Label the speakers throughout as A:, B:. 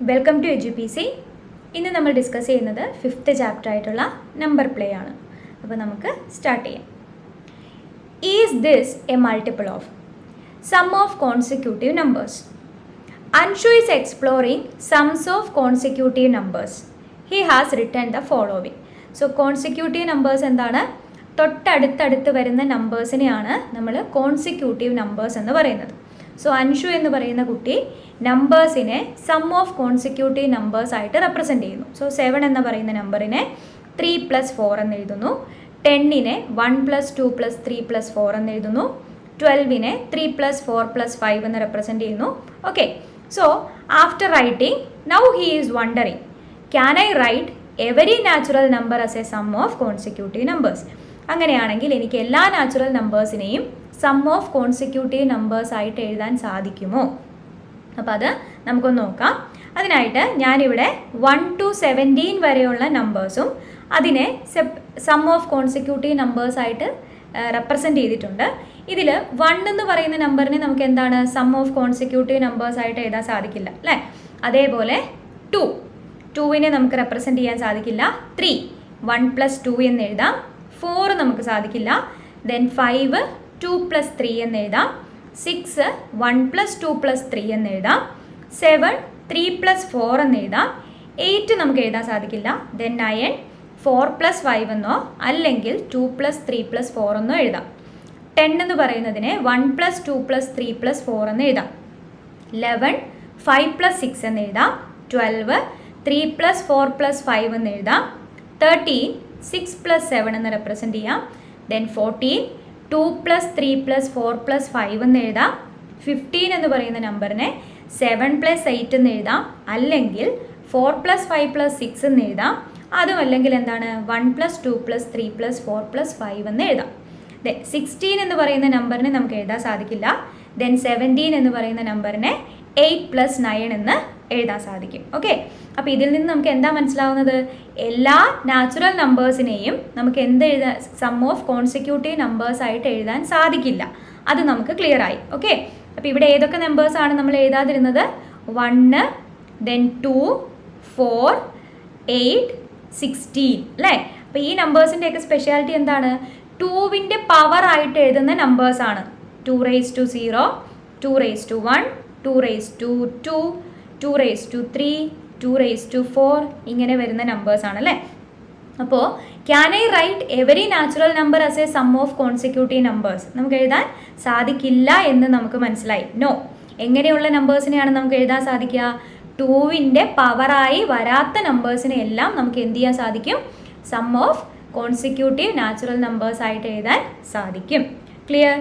A: Welcome to എജുപിസി. ഇന്ന് നമ്മൾ discuss ചെയ്യുന്നത് 5th ചാപ്റ്റർ ആയിട്ടുള്ള നമ്പർ പ്ലേ ആണ്. അപ്പോൾ നമുക്ക് സ്റ്റാർട്ട് ചെയ്യാം. Is this a multiple of sum of consecutive numbers? Anshu is exploring sums of consecutive numbers. He has written the following. So consecutive numbers എന്താണ്? തൊട്ടടുത്തടുത്ത് വരുന്ന നമ്പേഴ്സിനെയാണ് നമ്മൾ കോൺസിക്യൂട്ടീവ് നമ്പേഴ്സ് എന്ന് പറയുന്നത്. സോ അൻഷു എന്ന് പറയുന്ന കുട്ടി നമ്പേഴ്സിനെ സം ഓഫ് കോൺസിക്യൂട്ടീവ് നമ്പേഴ്സ് ആയിട്ട് റെപ്രസെൻറ്റ് ചെയ്യുന്നു. സോ 7 എന്ന് പറയുന്ന നമ്പറിനെ 3+4 എന്ന് എഴുതുന്നു. 10നെ 1+2+3+4 എന്ന് എഴുതുന്നു. 12നെ 3+4+5 എന്ന് റെപ്രസെൻറ്റ് ചെയ്യുന്നു. Okay, so after writing now he is wondering, can I write every natural number as a sum of consecutive numbers? അങ്ങനെയാണെങ്കിൽ എനിക്ക് എല്ലാ നാച്ചുറൽ നമ്പേഴ്സിനെയും സം ഓഫ് കോൺസിക്യൂട്ടീവ് നമ്പേഴ്സ് ആയിട്ട് എഴുതാൻ സാധിക്കുമോ? അപ്പോൾ അത് നമുക്കൊന്ന് നോക്കാം. അതിനായിട്ട് ഞാനിവിടെ 1 to 17 വരെയുള്ള നമ്പേഴ്സും അതിനെ സം ഓഫ് കോൺസിക്യൂട്ടീവ് നമ്പേഴ്സ് ആയിട്ട് റെപ്രസെൻറ്റ് ചെയ്തിട്ടുണ്ട്. ഇതിൽ 1 എന്ന് പറയുന്ന നമ്പറിനെ നമുക്ക് എന്താണ് സം ഓഫ് കോൺസിക്യൂട്ടീവ് നമ്പേഴ്സ് ആയിട്ട് എഴുതാൻ സാധിക്കില്ല അല്ലേ? അതേപോലെ 2നെ നമുക്ക് റെപ്രസെൻറ്റ് ചെയ്യാൻ സാധിക്കില്ല. 3 1+2 എന്ന് എഴുതാം. 4 നമുക്ക് സാധിക്കില്ല. ദെൻ 5 2+3 എന്ന് എഴുതാം. 6 1+2+3 എന്ന് എഴുതാം. 7 3+4 എന്ന് എഴുതാം. 8 നമുക്ക് എഴുതാൻ സാധിക്കില്ല. ദെൻ 9 4+5 എന്നോ അല്ലെങ്കിൽ 2+3+4 എന്നോ എഴുതാം. 10 എന്ന് പറയുന്നതിനെ 1+2+3+4 എന്ന് എഴുതാം. 11 5+6 എന്ന് എഴുതാം. 12 3+4+5 എന്ന് എഴുതാം. 13 6+7 എന്ന് റെപ്രസെൻറ്റ് ചെയ്യാം. ദെൻ 14 2+3+4+5 എന്ന് എഴുതാം. 15 എന്ന് പറയുന്ന നമ്പറിനെ 7+8 എന്ന് എഴുതാം. അല്ലെങ്കിൽ 4+5+6 എന്ന് എഴുതാം. അതും അല്ലെങ്കിൽ എന്താണ് 1+2+3+4+5 എന്ന് എഴുതാം. ദെൻ 16 എന്ന് പറയുന്ന നമ്പറിനെ നമുക്ക് എഴുതാൻ സാധിക്കില്ല. ദെൻ 17 എന്ന് പറയുന്ന നമ്പറിനെ 8+9 എന്ന് എഴുതാൻ സാധിക്കും. ഓക്കെ, അപ്പോൾ ഇതിൽ നിന്ന് നമുക്ക് എന്താ മനസ്സിലാവുന്നത്? എല്ലാ നാച്ചുറൽ നമ്പേഴ്സിനെയും നമുക്ക് എന്ത് എഴുതാൻ സം ഓഫ് കോൺസിക്യൂട്ടീവ് നമ്പേഴ്സ് ആയിട്ട് എഴുതാൻ സാധിക്കില്ല. അത് നമുക്ക് ക്ലിയർ ആയി. ഓക്കെ, അപ്പോൾ ഇവിടെ ഏതൊക്കെ നമ്പേഴ്സാണ് നമ്മൾ എഴുതാതിരുന്നത്? 1 ദെൻ 2 4 8 16 അല്ലേ? അപ്പോൾ ഈ നമ്പേഴ്സിൻ്റെയൊക്കെ സ്പെഷ്യാലിറ്റി എന്താണ്? 2വിൻ്റെ പവർ ആയിട്ട് എഴുതുന്ന നമ്പേഴ്സാണ്. 2⁻0 2⁻1 2⁻2 2⁻3 2⁻4 ഇങ്ങനെ വരുന്ന നമ്പേഴ്സാണ് അല്ലേ? അപ്പോൾ can I write every natural number as a sum of consecutive numbers? നമുക്ക് എഴുതാൻ സാധിക്കില്ല എന്ന് നമുക്ക് മനസ്സിലായി. നോ. എങ്ങനെയുള്ള നമ്പേഴ്സിനെയാണ് നമുക്ക് എഴുതാൻ സാധിക്കുക? 2വിൻ്റെ പവറായി വരാത്ത നമ്പേഴ്സിനെ എല്ലാം നമുക്ക് എന്ത് ചെയ്യാൻ സാധിക്കും? Sum of consecutive natural numbers ആയിട്ട് എഴുതാൻ സാധിക്കും. Clear?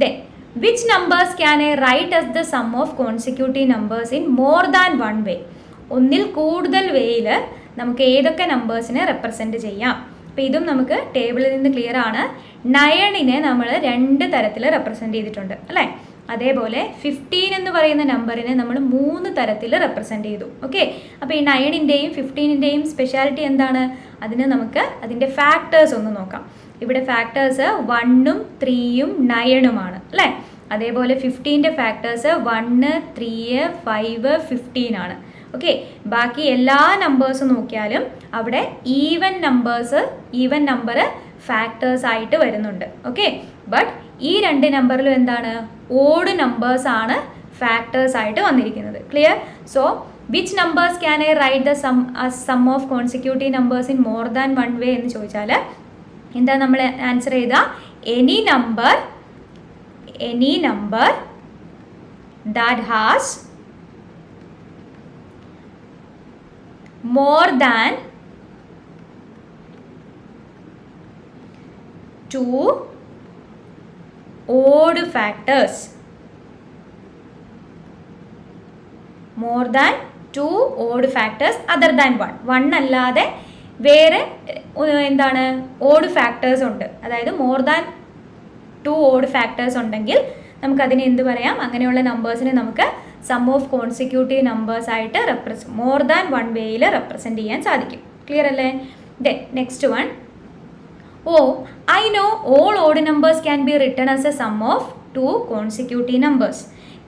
A: Then which numbers can I write as the sum of consecutive numbers in more than one way? ഒന്നിൽ കൂടുതൽ വേയിൽ നമുക്ക് ഏതൊക്കെ നമ്പേഴ്സിനെ റെപ്രസെൻറ്റ് ചെയ്യാം? അപ്പോൾ ഇതും നമുക്ക് ടേബിളിൽ നിന്ന് ക്ലിയർ ആണ്. 9നെ നമ്മൾ 2 തരത്തിൽ റെപ്രസെൻറ്റ് ചെയ്തിട്ടുണ്ട് അല്ലേ? അതേപോലെ 15 എന്ന് പറയുന്ന നമ്പറിനെ നമ്മൾ 3 തരത്തിൽ റെപ്രസെൻറ്റ് ചെയ്തു. ഓക്കെ, അപ്പോൾ ഈ 9ൻ്റെയും 15ൻ്റെയും സ്പെഷ്യാലിറ്റി എന്താണ്? അതിന് നമുക്ക് അതിൻ്റെ ഫാക്ടേഴ്സ് ഒന്ന് നോക്കാം. ഇവിടെ ഫാക്ടേഴ്സ് 1ഉം 3ഉം 9ഉമാണ് അല്ലേ? അതേപോലെ 15ൻ്റെ ഫാക്ടേഴ്സ് 1 3 5 15 ആണ്. ഓക്കെ, ബാക്കി എല്ലാ നമ്പേഴ്സും നോക്കിയാലും അവിടെ ഈവൻ നമ്പർ ഫാക്ടേഴ്സ് ആയിട്ട് വരുന്നുണ്ട്. ഓക്കെ, ബട്ട് ഈ 2 നമ്പറിലും എന്താണ്? ഓഡ് നമ്പേഴ്സ് ആണ് ഫാക്ടേഴ്സ് ആയിട്ട് വന്നിരിക്കുന്നത്. Clear? So which numbers can I write the sum of consecutive numbers in more than one way എന്ന് ചോദിച്ചാൽ എന്താ നമ്മൾ ആൻസർ ചെയ്ത? Any number that has more than 2 odd factors. More than 2 odd factors other than 1. 1 അല്ലാതെ വേറെ എന്താണ് odd factors ഉണ്ട്. അതായത് മോർ ദാൻ 2 ഓഡ് ഫാക്ടേഴ്സ് ഉണ്ടെങ്കിൽ നമുക്കതിനെ എന്ത് പറയാം? അങ്ങനെയുള്ള നമ്പേഴ്സിനെ നമുക്ക് സം ഓഫ് കോൺസിക്യൂട്ടീവ് നമ്പേഴ്സ് ആയിട്ട് മോർ ദാൻ വൺ വേയിൽ റെപ്രസെൻറ്റ് ചെയ്യാൻ സാധിക്കും. ക്ലിയർ അല്ലേ? Then next one, I know all odd numbers can be written as a sum of 2 consecutive numbers.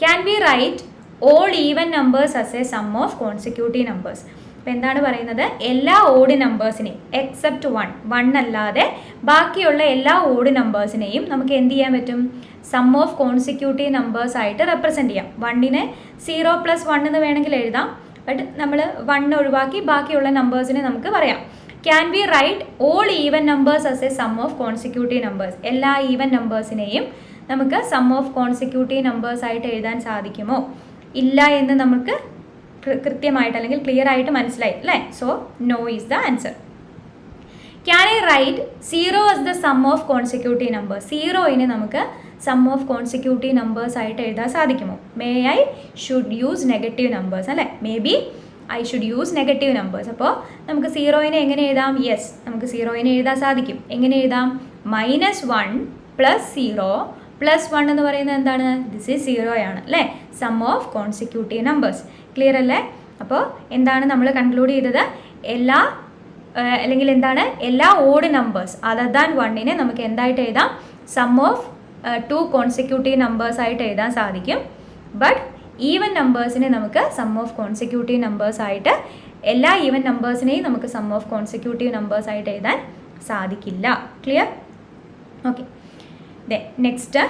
A: Can we write all even numbers as a sum of consecutive numbers. അപ്പോൾ എന്താണ് പറയുന്നത്, എല്ലാ odd നമ്പേഴ്സിനെയും except 1 അല്ലാതെ ബാക്കിയുള്ള എല്ലാ odd നമ്പേഴ്സിനെയും നമുക്ക് എന്ത് ചെയ്യാൻ പറ്റും, സം ഓഫ് കോൺസിക്യൂട്ടീവ് നമ്പേഴ്സ് ആയിട്ട് റെപ്രസെൻറ്റ് ചെയ്യാം. 1നെ 0 + 1 എന്ന് വേണമെങ്കിൽ എഴുതാം, ബട്ട് നമ്മൾ 1 ഒഴിവാക്കി ബാക്കിയുള്ള നമ്പേഴ്സിനെ നമുക്ക് പറയാം. Can we write all even numbers as a sum of consecutive numbers? എല്ലാ ഈവൻ നമ്പേഴ്സിനെയും നമുക്ക് സം ഓഫ് കോൺസിക്യൂട്ടീവ് നമ്പേഴ്സ് ആയിട്ട് എഴുതാൻ സാധിക്കുമോ? ഇല്ല എന്ന് നമുക്ക് കൃത്യമായിട്ട് അല്ലെങ്കിൽ ക്ലിയർ ആയിട്ട് മനസ്സിലായി അല്ലേ? So no is the answer. Can I write 0 as the sum of consecutive numbers? 0നെ നമുക്ക് സം ഓഫ് കോൺസിക്യൂട്ടീവ് നമ്പേഴ്സ് ആയിട്ട് എഴുതാൻ സാധിക്കുമോ? May I should use negative numbers അല്ലേ? Maybe I should use negative numbers. അപ്പോൾ നമുക്ക് 0നെ എങ്ങനെ എഴുതാം? യെസ്, നമുക്ക് 0നെ എഴുതാൻ സാധിക്കും. എങ്ങനെ എഴുതാം? -1 + 0 + 1 എന്ന് പറയുന്നത് എന്താണ്? ദിസ് ഈസ് 0 ആണ് അല്ലേ? Sum of consecutive numbers. Clear അല്ലേ? അപ്പോൾ എന്താണ് നമ്മൾ കൺക്ലൂഡ് ചെയ്തത്? എല്ലാ ഓഡ് നമ്പേഴ്സ് അതർ ദാൻ 1നെ നമുക്ക് എന്തായിട്ട് എഴുതാം? സം ഓഫ് 2 കോൺസിക്യൂട്ടീവ് നമ്പേഴ്സ് ആയിട്ട് എഴുതാൻ സാധിക്കും. ബട്ട് ഈവൻ നമ്പേഴ്സിനെ നമുക്ക് സം ഓഫ് കോൺസിക്യൂട്ടീവ് നമ്പേഴ്സ് ആയിട്ട്, എല്ലാ ഈവൻ നമ്പേഴ്സിനെയും നമുക്ക് സം ഓഫ് കോൺസിക്യൂട്ടീവ് നമ്പേഴ്സ് ആയിട്ട് എഴുതാൻ സാധിക്കില്ല. Clear? Okay. Next,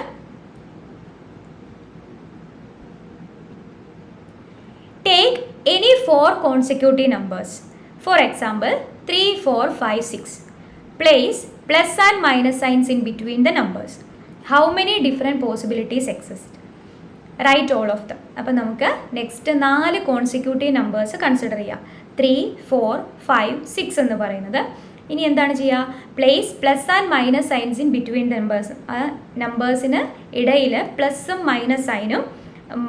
A: take any 4 consecutive numbers. For example, 3, 4, 5, 6. Place plus and minus signs in between the numbers. How many different possibilities exist? Write all of them. അപ്പോൾ നമുക്ക് next 4 consecutive numbers consider ചെയ്യാം. 3, 4, 5, 6 എന്ന് പറയുന്നത്. ഇനി എന്താണ് ചെയ്യുക? Place plus and minus signs in between numbers. ആ നമ്പേഴ്സിന് ഇടയിൽ പ്ലസും മൈനസ് സൈനും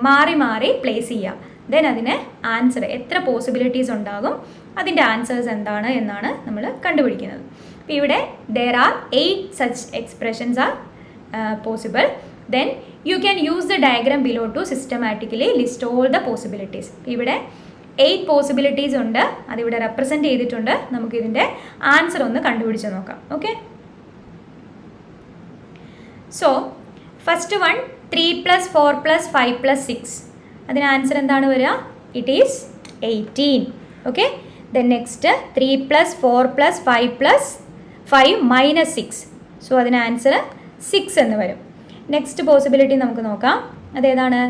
A: മാറി മാറി പ്ലേസ് ചെയ്യുക. ദെൻ അതിന് ആൻസർ, എത്ര പോസിബിലിറ്റീസ് ഉണ്ടാകും, അതിൻ്റെ ആൻസേഴ്സ് എന്താണ് എന്നാണ് നമ്മൾ കണ്ടുപിടിക്കുന്നത്. അപ്പോൾ ഇവിടെ there are 8 such expressions are possible. Then you can use the diagram below to systematically list all the possibilities. ഇവിടെ 8 പോസിബിലിറ്റീസ് ഉണ്ട്, അതിവിടെ റെപ്രസെൻറ്റ് ചെയ്തിട്ടുണ്ട്. നമുക്കിതിൻ്റെ ആൻസർ ഒന്ന് കണ്ടുപിടിച്ച് നോക്കാം. Okay, so first one 3 + 4 + 5 + 6. അതിന് ആൻസർ എന്താണ് വരിക? It is 18. Okay, then next 3 + 4 + 5 + 5 - 6. So അതിന് ആൻസർ 6 എന്ന് വരും. നെക്സ്റ്റ് പോസിബിലിറ്റി നമുക്ക് നോക്കാം. അതേതാണ്?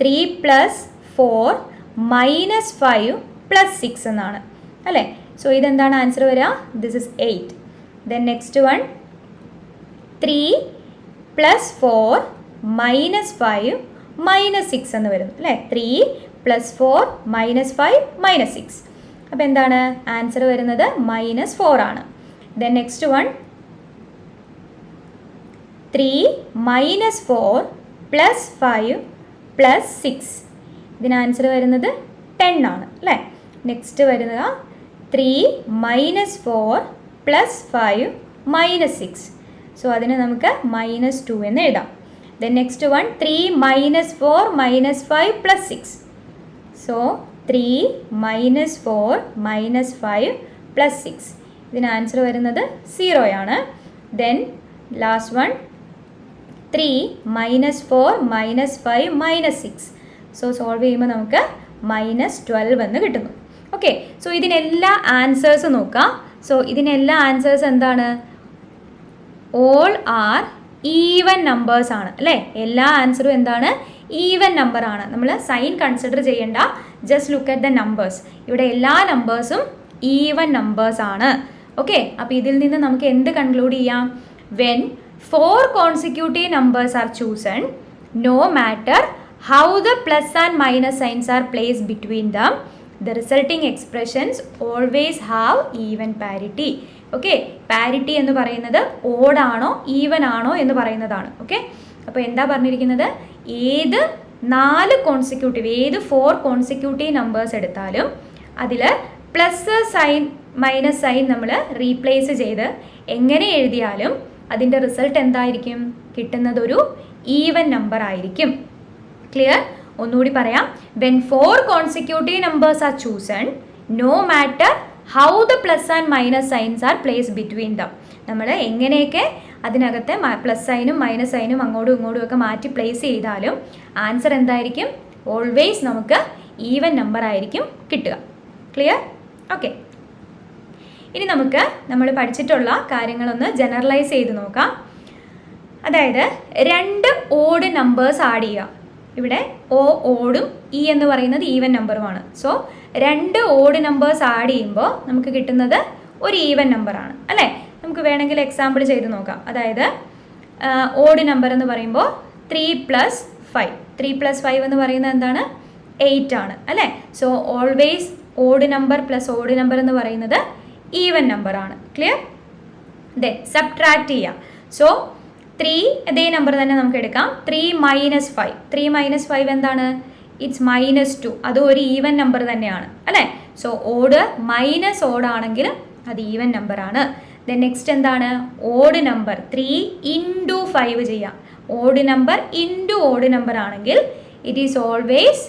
A: 3 + 4 - 5 + 6 എന്നാണ് അല്ലേ? സോ ഇതെന്താണ് ആൻസർ വരിക? This is 8. Then next one 3 + 4 - 5 - 6 എന്ന് വരും അല്ലേ? 3 + 4 - 5 - 6. അപ്പോൾ എന്താണ് ആൻസർ വരുന്നത്? -4 ആണ്. Then next one 3 - 4 + 5 + 6. ഇതിന് ആൻസർ വരുന്നത് 10 ആണ് അല്ലേ? നെക്സ്റ്റ് വരുന്നത് 3 - 4 + 5 - 6. സോ അതിന് നമുക്ക് -2 എന്ന് എഴുതാം. Then next one 3 - 4 - 5 + 6. സോ 3 - 4 - 5 + 6. ഇതിന് ആൻസർ വരുന്നത് 0 ആണ്. Then last one 3 - 4 - 5 - 6. So solve ചെയ്യുമ്പോൾ നമുക്ക് -12 എന്ന് കിട്ടുന്നു. ഓക്കെ, സോ ഇതിനെല്ലാ ആൻസേഴ്സ് നോക്കാം. സോ ഇതിനെല്ലാ ആൻസേഴ്സ് എന്താണ്? ഓൾ ആർ ഈവൻ നമ്പേഴ്സ് ആണ് അല്ലേ? എല്ലാ ആൻസറും എന്താണ്? ഈവൻ നമ്പർ ആണ്. നമ്മൾ സൈൻ കൺസിഡർ ചെയ്യേണ്ട, just look at the numbers. ഇവിടെ എല്ലാ നമ്പേഴ്സും ഈവൻ നമ്പേഴ്സ് ആണ്. ഓക്കെ, അപ്പോൾ ഇതിൽ നിന്ന് നമുക്ക് എന്ത് കൺക്ലൂഡ് ചെയ്യാം? When 4 consecutive numbers are chosen, no matter how the plus and minus signs are placed between them, the resulting expressions always have even parity. Okay, parity എന്ന് പറയുന്നത് ഓഡ് ആണോ ഈവൻ ആണോ എന്ന് പറയുന്നതാണ്. ഓക്കെ, അപ്പോൾ എന്താ പറഞ്ഞിരിക്കുന്നത്? ഏത് 4 കോൺസിക്യൂട്ടീവ്, ഏത് 4 കോൺസിക്യൂട്ടീവ് നമ്പേഴ്സ് എടുത്താലും അതിൽ പ്ലസ് സൈൻ മൈനസ് സൈൻ നമ്മൾ റീപ്ലേസ് ചെയ്ത് എങ്ങനെ എഴുതിയാലും അതിൻ്റെ റിസൾട്ട് എന്തായിരിക്കും? കിട്ടുന്നത് ഒരു ഈവൻ നമ്പർ ആയിരിക്കും. ക്ലിയർ? ഒന്നുകൂടി പറയാം. When 4 consecutive numbers are chosen, no matter how the plus and minus signs are place between them. നമ്മൾ എങ്ങനെയൊക്കെ അതിനകത്തെ പ്ലസ് സൈനും മൈനസ് സൈനും അങ്ങോട്ടും ഇങ്ങോട്ടും ഒക്കെ മാറ്റി പ്ലേസ് ചെയ്താലും ആൻസർ എന്തായിരിക്കും? ഓൾവേസ് നമുക്ക് ഈവൻ നമ്പർ ആയിരിക്കും കിട്ടുക. ക്ലിയർ? ഓക്കെ. ഇനി നമുക്ക് നമ്മൾ പഠിച്ചിട്ടുള്ള കാര്യങ്ങളൊന്ന് ജനറലൈസ് ചെയ്ത് നോക്കാം. അതായത് 2 ഓഡ് നമ്പേഴ്സ് ആഡ് ചെയ്യുക. ഇവിടെ ഓടും ഇ എന്ന് പറയുന്നത് ഈവൻ നമ്പറുമാണ്. സോ 2 ഓഡ് നമ്പേഴ്സ് ആഡ് ചെയ്യുമ്പോൾ നമുക്ക് കിട്ടുന്നത് ഒരു ഈവൻ നമ്പറാണ് അല്ലേ? നമുക്ക് വേണമെങ്കിൽ എക്സാമ്പിൾ ചെയ്ത് നോക്കാം. അതായത് ഓഡ് നമ്പർ എന്ന് പറയുമ്പോൾ 3 + 5. 3 + 5 എന്ന് പറയുന്നത് എന്താണ്? 8 ആണ് അല്ലേ? So always odd number plus odd number എന്ന് പറയുന്നത് ഈവൻ നമ്പർ ആണ്. ക്ലിയർ? ദെൻ സബ്ട്രാക്ട് ചെയ്യാം. സോ 3 അതേ നമ്പർ തന്നെ നമുക്ക് എടുക്കാം. 3 - 5. 3 - 5 എന്താണ്? ഇറ്റ്സ് -2. അത് ഒരു ഈവൻ നമ്പർ തന്നെയാണ് അല്ലേ? സോ ഓഡ് മൈനസ് ഓഡ് ആണെങ്കിൽ അത് ഈവൻ നമ്പർ ആണ്. ദെൻ നെക്സ്റ്റ് എന്താണ്? ഓഡ് നമ്പർ 3 × 5 ചെയ്യാം. Odd number into odd number ആണെങ്കിൽ it is always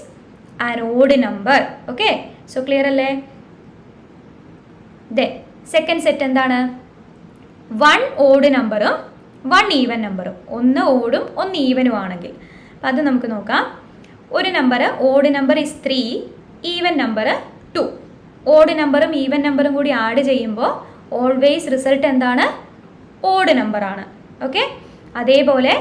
A: an odd number. Okay, so clear അല്ലേ? ദെൻ സെക്കൻഡ് സെറ്റ് എന്താണ്? 1 ഓഡ് നമ്പറും 1 ഈവൻ നമ്പറും. 1 ഓടും 1 ഈവനും ആണെങ്കിൽ അപ്പം അത് നമുക്ക് നോക്കാം. ഒരു number odd number is 3, even number 2. Odd നമ്പറും ഈവൻ നമ്പറും കൂടി ആഡ് ചെയ്യുമ്പോൾ ഓൾവേസ് റിസൾട്ട് എന്താണ്? ഓഡ് നമ്പറാണ്. ഓക്കെ, അതേപോലെ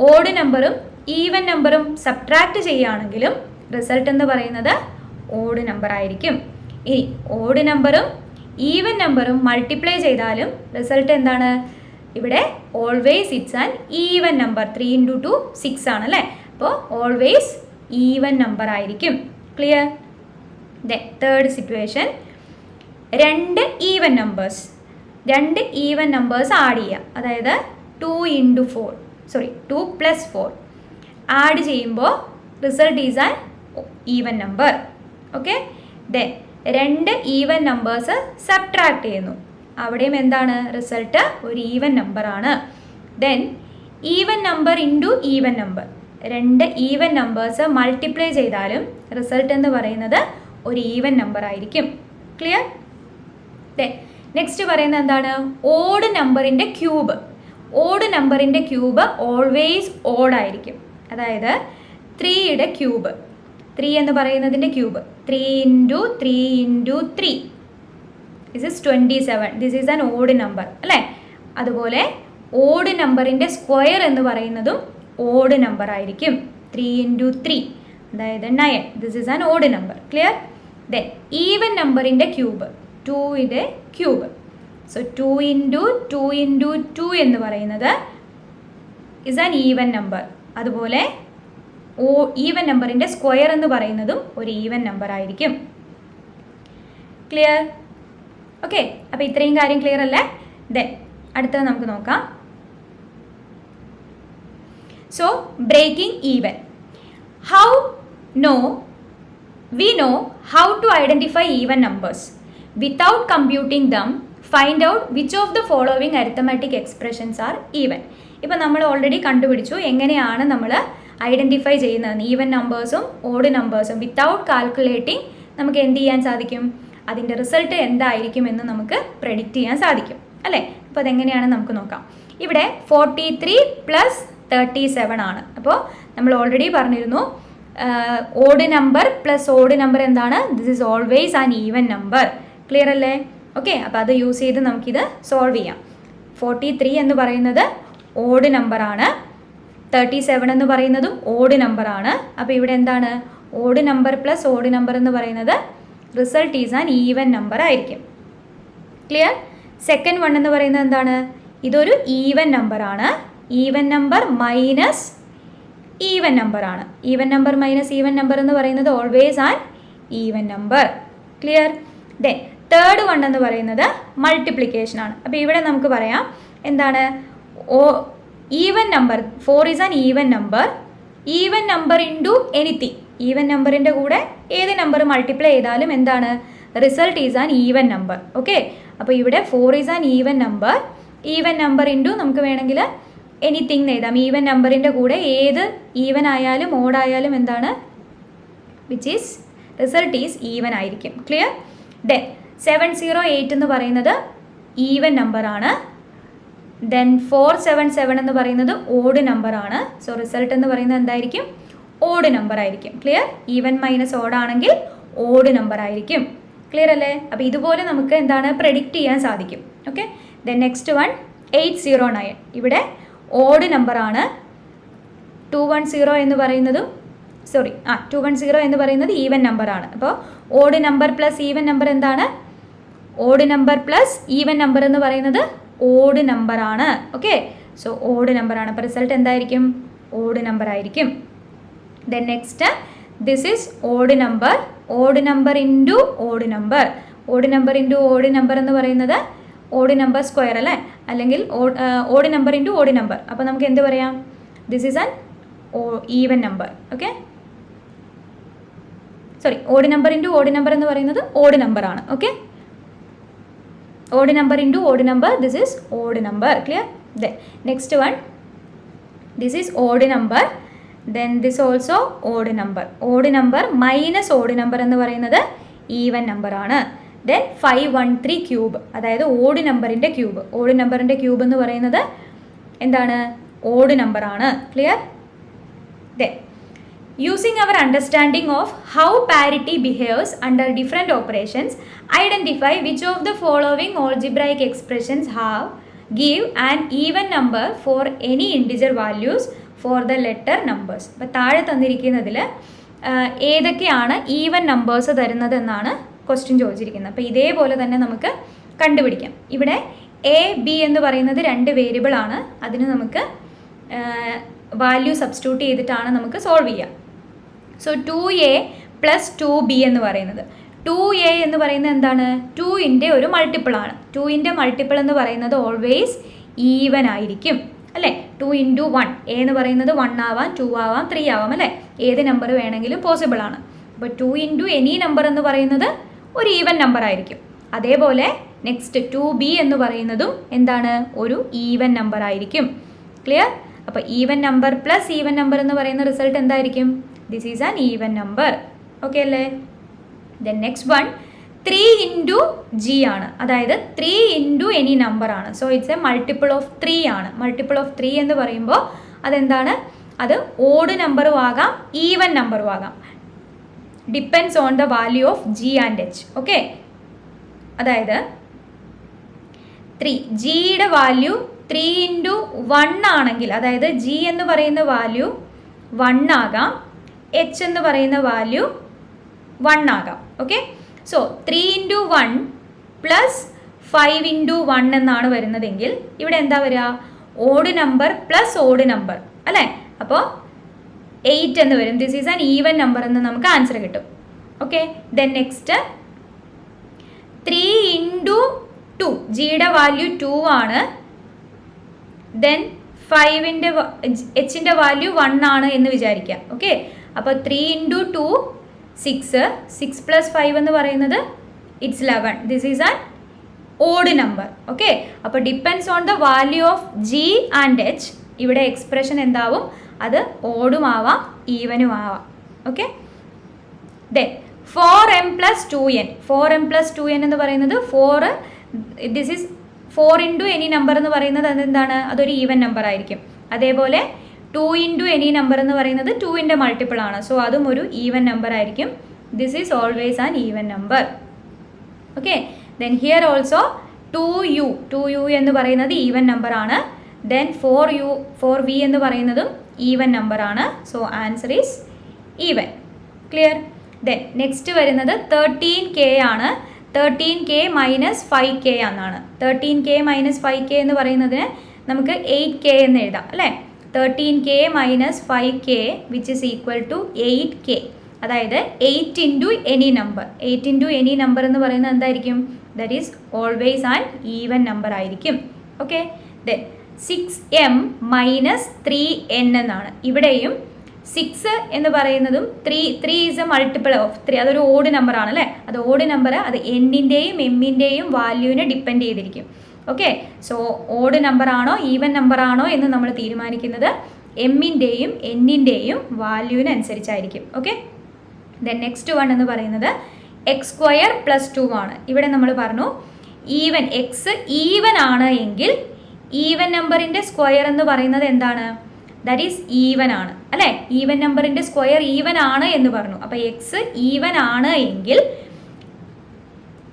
A: ഓഡ് നമ്പറും ഈവൻ നമ്പറും സബ്ട്രാക്ട് ചെയ്യുകയാണെങ്കിലും റിസൾട്ട് എന്ന് പറയുന്നത് ഓഡ് നമ്പർ ആയിരിക്കും. ഇനി ഓഡ് നമ്പറും ഈവൻ നമ്പറും മൾട്ടിപ്ലൈ ചെയ്താലും റിസൾട്ട് എന്താണ്? ഇവിടെ always it's an even number. 3 × 2 6 ആണ് അല്ലേ? അപ്പോൾ ഓൾവേസ് ഈവൻ നമ്പർ ആയിരിക്കും. Clear? Third situation, 2 even numbers. 2 even numbers add ചെയ്യുക. അതായത് 2 + 4 ആഡ് ചെയ്യുമ്പോൾ result is an even number. Okay, then 2 even numbers subtract ചെയ്യുന്നു. അവിടെയും എന്താണ്? റിസൾട്ട് ഒരു ഈവൻ നമ്പറാണ്. Then even number into even number. 2 even numbers multiply ചെയ്താലും റിസൾട്ട് എന്ന് പറയുന്നത് ഒരു ഈവൻ നമ്പർ ആയിരിക്കും. ക്ലിയർ? ദെൻ നെക്സ്റ്റ് പറയുന്നത് എന്താണ്? ഓഡ് നമ്പറിൻ്റെ ക്യൂബ്. ഓഡ് നമ്പറിൻ്റെ ക്യൂബ് ഓൾവേസ് ഓഡായിരിക്കും. അതായത് 3യുടെ ക്യൂബ്, 3 എന്ന് പറയുന്നതിൻ്റെ cube 3 × 3 × 3 this is 27. This is an odd number അല്ലേ? അതുപോലെ ഓഡ് നമ്പറിൻ്റെ സ്ക്വയർ എന്ന് പറയുന്നതും ഓഡ് നമ്പർ ആയിരിക്കും. 3 × 3 അതായത് 9. This is an odd number. Clear? Then even നമ്പറിൻ്റെ ക്യൂബ് 2യുടെ ക്യൂബ്. സോ 2 × 2 × 2 എന്ന് പറയുന്നത് ഇസ് ആൻ ഈവൻ നമ്പർ. അതുപോലെ ഈവൻ നമ്പറിൻ്റെ സ്ക്വയർ എന്ന് പറയുന്നതും ഒരു ഈവൻ നമ്പർ ആയിരിക്കും. ക്ലിയർ? ഓക്കെ, അപ്പോൾ ഇത്രയും കാര്യം ക്ലിയർ അല്ലേ? ദെൻ അടുത്തത് നമുക്ക് നോക്കാം. So breaking even. We know how to identify even numbers. Without computing them, find out which of the following arithmetic expressions are even. ഇപ്പോൾ നമ്മൾ ഓൾറെഡി കണ്ടുപിടിച്ചു എങ്ങനെയാണ് നമ്മൾ ഐഡൻറ്റിഫൈ ചെയ്യുന്നത്. ഈവൻ നമ്പേഴ്സും ഓഡ് നമ്പേഴ്സും വിത്തൗട്ട് കാൽക്കുലേറ്റിംഗ് നമുക്ക് എന്ത് ചെയ്യാൻ സാധിക്കും? അതിൻ്റെ റിസൾട്ട് എന്തായിരിക്കും എന്ന് നമുക്ക് പ്രെഡിക്റ്റ് ചെയ്യാൻ സാധിക്കും അല്ലേ? അപ്പോൾ അതെങ്ങനെയാണ് നമുക്ക് നോക്കാം. ഇവിടെ 43 + 37 ആണ്. അപ്പോൾ നമ്മൾ ഓൾറെഡി പറഞ്ഞിരുന്നു odd number plus odd number എന്താണ്? This is always an even number. Clear അല്ലേ? ഓക്കെ, അപ്പോൾ അത് യൂസ് ചെയ്ത് നമുക്കിത് സോൾവ് ചെയ്യാം. 43 എന്ന് പറയുന്നത് ഓഡ് നമ്പറാണ്, 37 എന്ന് പറയുന്നതും ഓഡ് നമ്പറാണ്. അപ്പോൾ ഇവിടെ എന്താണ്? Odd number plus odd number എന്ന് പറയുന്നത് result is an even number ആയിരിക്കും. ക്ലിയർ? സെക്കൻഡ് വൺ എന്ന് പറയുന്നത് എന്താണ്? ഇതൊരു ഈവൻ നമ്പറാണ്. ഈവൻ നമ്പർ മൈനസ് ഈവൻ നമ്പറാണ്. Even number minus even number എന്ന് പറയുന്നത് always an even number. Clear? Then third one എന്ന് പറയുന്നത് മൾട്ടിപ്ലിക്കേഷൻ ആണ്. അപ്പോൾ ഇവിടെ നമുക്ക് പറയാം എന്താണ്? Even number 4 is an even number. Even number into anything. Even നമ്പറിൻ്റെ കൂടെ ഏത് നമ്പർ മൾട്ടിപ്ലൈ ചെയ്താലും എന്താണ്? Result is an even number. Okay, അപ്പോൾ ഇവിടെ 4 is an even number. Even number into നമുക്ക് വേണമെങ്കിൽ എനിത്തിങ് എഴുതാം. ഈവൻ നമ്പറിൻ്റെ കൂടെ ഏത് ഈവൻ ആയാലും ഓഡ് ആയാലും എന്താണ്? Which is result is even ആയിരിക്കും. ക്ലിയർ? ദെൻ 708 എന്ന് പറയുന്നത് ഈവൻ നമ്പറാണ്. ദെൻ 477 എന്ന് പറയുന്നത് ഓഡ് നമ്പറാണ്. സോ റിസൾട്ട് എന്ന് പറയുന്നത് എന്തായിരിക്കും? ഓഡ് നമ്പർ ആയിരിക്കും. ക്ലിയർ? ഈവൻ മൈനസ് ഓഡ് ആണെങ്കിൽ ഓഡ് നമ്പർ ആയിരിക്കും. ക്ലിയർ അല്ലേ? അപ്പോൾ ഇതുപോലെ നമുക്ക് എന്താണ് പ്രെഡിക്റ്റ് ചെയ്യാൻ സാധിക്കും. Okay, then next one 809. ഇവിടെ ഓഡ് നമ്പറാണ്. 210 എന്ന് പറയുന്നതും 210 എന്ന് പറയുന്നത് ഈവൻ നമ്പറാണ്. അപ്പോൾ odd number plus even number എന്താണ്? Odd number plus even number എന്ന് പറയുന്നത് ഓഡ് നമ്പറാണ്. ഓക്കെ, സോ ഓഡ് നമ്പറാണ്. അപ്പോൾ റിസൾട്ട് എന്തായിരിക്കും? ഓഡ് നമ്പർ ആയിരിക്കും. Then next this is odd number. Odd number into odd number. Odd number into odd number എന്ന് പറയുന്നത് ഓഡ് നമ്പർ സ്ക്വയർ അല്ലേ, അല്ലെങ്കിൽ odd number into odd number. അപ്പോൾ നമുക്ക് എന്ത് പറയാം? This is an even number. Okay, odd number into odd number എന്ന് പറയുന്നത് ഓഡ് നമ്പർ ആണ്. Okay, odd number into odd number, this is odd number. Clear? Then next one, this is odd number. Then this also odd number. Odd number minus odd number എന്ന് പറയുന്നത് even number ആണ്. Then 513 cube, അതായത് odd നമ്പറിൻ്റെ cube. Odd നമ്പറിൻ്റെ cube എന്ന് പറയുന്നത് എന്താണ്? Odd number ആണ്. Clear? Then using our understanding of how parity behaves under different operations, identify which of the following algebraic expressions give an even number for any integer values for the letter numbers. അപ്പോൾ താഴെ തന്നിരിക്കുന്നതിൽ ഏതൊക്കെയാണ് even numbers തരുന്നത് എന്നാണ് question ചോദിച്ചിരിക്കുന്നത്. അപ്പോൾ ഇതേപോലെ തന്നെ നമുക്ക് കണ്ടുപിടിക്കാം. ഇവിടെ എ ബി എന്ന് പറയുന്നത് 2 വേരിയബിൾ ആണ്. അതിന് നമുക്ക് വാല്യൂ സബ്സ്റ്റിറ്റ്യൂട്ട് ചെയ്തിട്ടാണ് നമുക്ക് സോൾവ് ചെയ്യാം. സോ 2a പ്ലസ് 2b എന്ന് പറയുന്നത്, 2a എന്ന് പറയുന്നത് എന്താണ്? 2ൻ്റെ ഒരു മൾട്ടിപ്പിൾ ആണ്. 2ൻ്റെ മൾട്ടിപ്പിൾ എന്ന് പറയുന്നത് ഓൾവേസ് ഈവൻ ആയിരിക്കും അല്ലേ? 2 ഇൻറ്റു 1, എ എന്ന് പറയുന്നത് 1 ആവാം, 2 ആവാം, 3 ആവാം അല്ലേ? ഏത് നമ്പർ വേണമെങ്കിലും പോസിബിൾ ആണ്. അപ്പോൾ 2 ഇൻറ്റു എനി നമ്പർ എന്ന് പറയുന്നത് ഒരു ഈവൻ നമ്പർ ആയിരിക്കും. അതേപോലെ നെക്സ്റ്റ് 2b എന്ന് പറയുന്നതും എന്താണ്? ഒരു ഈവൻ നമ്പർ ആയിരിക്കും. ക്ലിയർ? അപ്പോൾ even number plus even number എന്ന് പറയുന്ന റിസൾട്ട് എന്തായിരിക്കും? This is an even number. Okay അല്ലേ? Then next one 3 into g ആണ്, അതായത് 3 ഇൻറ്റു എനി നമ്പർ ആണ്. So it's a multiple of 3 ആണ്. മൾട്ടിപ്പിൾ ഓഫ് 3 എന്ന് പറയുമ്പോൾ അതെന്താണ്? അത് ഓഡ് നമ്പറും ആകാം, ഈവൻ നമ്പറും ആകാം. Depends on the value of g and H. Okay, അതായത് 3 ജിയുടെ വാല്യൂ 3 ഇൻറ്റു 1 ആണെങ്കിൽ, അതായത് ജി എന്ന് പറയുന്ന വാല്യൂ 1 ആകാം, എച്ച് എന്ന് പറയുന്ന വാല്യൂ 1 ആകാം. Okay, so 3 into 1 plus 5 into 1 എന്നാണ് വരുന്നതെങ്കിൽ ഇവിടെ എന്താ വരിക? Odd number plus odd number അല്ലേ? അപ്പോൾ 8 എന്ന് വരും. This is an even number എന്ന് നമുക്ക് ആൻസർ കിട്ടും. ഓക്കെ, ദെൻ നെക്സ്റ്റ് 3 ഇൻറ്റു 2, ജിയുടെ വാല്യൂ 2 ആണ്. ദെൻ 5ൻ്റെ എച്ചിൻ്റെ വാല്യൂ 1 ആണ് എന്ന് വിചാരിക്കുക. ഓക്കെ, അപ്പോൾ 3 ഇൻറ്റു 2 6 പ്ലസ് 5 എന്ന് പറയുന്നത് it's 11. This is an odd number. Okay, അപ്പോൾ depends on the value of g and h. ഇവിടെ എക്സ്പ്രഷൻ എന്താവും? അത് ഓഡും ആവാം, ഈവനും ആവാം. Okay, then 4m plus 2n. 4m plus 2n എന്ന് പറയുന്നത് 4, this is 4 into any number എന്ന് പറയുന്നത് അതെന്താണ്? അതൊരു ഈവൻ നമ്പർ ആയിരിക്കും. അതേപോലെ 2 ഇൻറ്റു എനി നമ്പർ എന്ന് പറയുന്നത് 2ൻ്റെ മൾട്ടിപ്പിൾ ആണ്. സോ അതും ഒരു ഈവൻ നമ്പർ ആയിരിക്കും. This is always an even number. Okay, then here also 2u എന്ന് പറയുന്നത് ഈവൻ നമ്പർ ആണ്. ദെൻ 4v എന്ന് പറയുന്നതും ഈവൻ നമ്പർ ആണ്. So answer is even. Clear? Then next വരുന്നത് 13k ആണ്. 13k മൈനസ് 5k എന്നാണ്. 13k മൈനസ് 5k എന്ന് പറയുന്നതിന് നമുക്ക് 8k എന്ന് എഴുതാം അല്ലേ? 13k minus 5k which is equal to 8k. അതായത് 8 into any number. 8 into any number എന്ന് പറയുന്നത് എന്തായിരിക്കും? That is always an even number ആയിരിക്കും. Okay, then 6m minus 3n എന്നാണ്. ഇവിടെയും 6 എന്ന് പറയുന്നതും 3 ഈസ് എ മൾട്ടിപ്പിൾ ഓഫ് 3. അതൊരു ഓഡ് നമ്പർ ആണ് അല്ലേ? അത് ഓഡ് നമ്പർ, അത് എന്നിൻ്റെയും എമ്മിൻ്റെയും വാല്യൂവിനെ ഡിപ്പെൻഡ് ചെയ്തിരിക്കും. ഓക്കെ, സോ ഓഡ് നമ്പർ ആണോ ഈവൻ നമ്പർ ആണോ എന്ന് നമ്മൾ തീരുമാനിക്കുന്നത് എമ്മിൻ്റെയും എന്നിൻ്റെയും വാല്യൂവിനനുസരിച്ചായിരിക്കും. ഓക്കെ, ദെൻ നെക്സ്റ്റ് വൺ എന്ന് പറയുന്നത് x² പ്ലസ് 2 ആണ്. ഇവിടെ നമ്മൾ പറഞ്ഞു ഈവൻ എക്സ് ഈവൻ ആണ് എങ്കിൽ ഈവൻ നമ്പറിൻ്റെ സ്ക്വയർ എന്ന് പറയുന്നത് എന്താണ്? ദാറ്റ് ഈസ് ഈവൻ ആണ് അല്ലേ. ഈവൻ നമ്പറിൻ്റെ സ്ക്വയർ ഈവൻ ആണ് എന്ന് പറഞ്ഞു. അപ്പോൾ എക്സ് ഈവൻ ആണ് എങ്കിൽ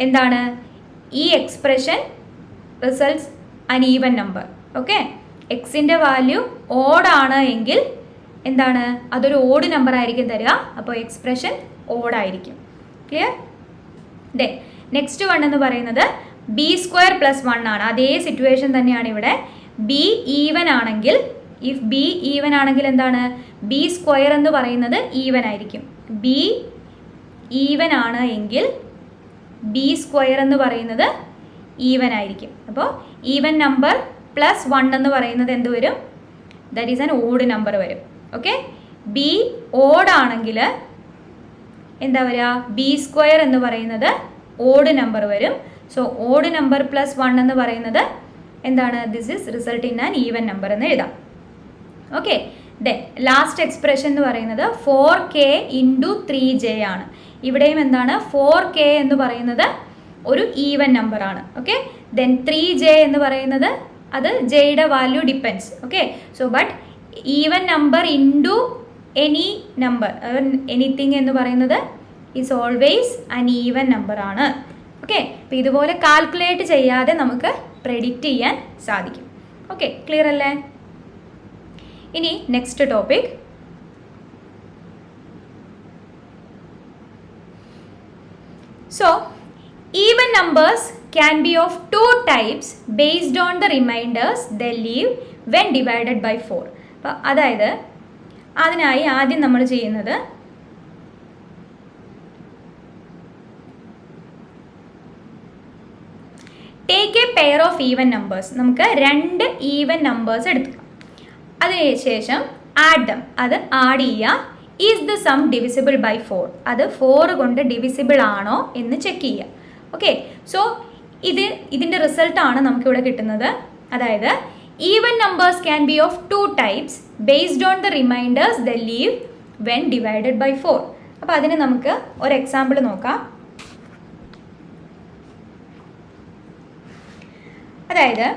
A: എന്താണ്, ഈ എക്സ്പ്രഷൻ റിസൾട്ട്സ് അൻ ഈവൻ നമ്പർ. ഓക്കെ, എക്സിൻ്റെ വാല്യൂ ഓഡാണ് എങ്കിൽ എന്താണ്, അതൊരു ഓഡ് നമ്പർ ആയിരിക്കും തരിക. അപ്പോൾ എക്സ്പ്രഷൻ ഓഡായിരിക്കും. ക്ലിയർ? നെക്സ്റ്റ് വൺ എന്ന് പറയുന്നത് ബി സ്ക്വയർ പ്ലസ് 1 ആണ്. അതേ സിറ്റുവേഷൻ തന്നെയാണ് ഇവിടെ. ബി ഈവൻ ആണെങ്കിൽ, ഇഫ് ബി ഈവൻ ആണെങ്കിൽ എന്താണ്, ബി സ്ക്വയർ എന്ന് പറയുന്നത് ഈവൻ ആയിരിക്കും. ബി ഈവൻ ആണ് എങ്കിൽ ബി സ്ക്വയർ എന്ന് പറയുന്നത് ഈവൻ ആയിരിക്കും. അപ്പോൾ ഈവൻ നമ്പർ പ്ലസ് 1 എന്ന് പറയുന്നത് എന്ത് വരും, that is an odd number വരും. ഓക്കെ, ബി ഓഡ് ആണെങ്കിൽ എന്താ വരിക, ബി സ്ക്വയർ എന്ന് പറയുന്നത് ഓഡ് നമ്പർ വരും. സോ ഓഡ് നമ്പർ പ്ലസ് 1 എന്ന് പറയുന്നത് എന്താണ്, this is result in an even number എന്ന് എഴുതാം. ഓക്കെ, ലാസ്റ്റ് എക്സ്പ്രഷൻ എന്ന് പറയുന്നത് 4k ഇൻറ്റു 3j ആണ്. ഇവിടെയും എന്താണ്, 4k എന്ന് പറയുന്നത് ഒരു ഈവൻ നമ്പർ ആണ്. ഓക്കെ, ദെൻ 3j എന്ന് പറയുന്നത് അത് ജെയുടെ value depends. Okay, so but even number into any number anything എന്ന് പറയുന്നത് is always an even number ആണ്. ഓക്കെ, അപ്പോൾ ഇതുപോലെ കാൽക്കുലേറ്റ് ചെയ്യാതെ നമുക്ക് പ്രെഡിക്റ്റ് ചെയ്യാൻ സാധിക്കും. ഓക്കെ, ക്ലിയർ അല്ലേ? ഇനി next topic, so even numbers can be of two types based on the remainders they leave when divided by 4. അപ്പോൾ അതായത് അതിനായി ആദ്യം നമ്മൾ ചെയ്യുന്നത് take A pair of even numbers. നമുക്ക് 2 ഈവൻ നമ്പേഴ്സ് എടുക്കാം. അതിനുശേഷം ആഡ് ദം, അത് ആഡ് ചെയ്യുക. Is the sum divisible by 4, അത് 4 കൊണ്ട് ഡിവിസിബിൾ ആണോ എന്ന് ചെക്ക് ചെയ്യുക. ഓക്കെ, സോ ഇതിൻ്റെ റിസൾട്ടാണ് നമുക്കിവിടെ കിട്ടുന്നത്. അതായത് even numbers can be of 2 types based on the reminders the leave when divided by 4. അപ്പോൾ അതിന് നമുക്ക് ഒരു എക്സാമ്പിൾ നോക്കാം. അതായത്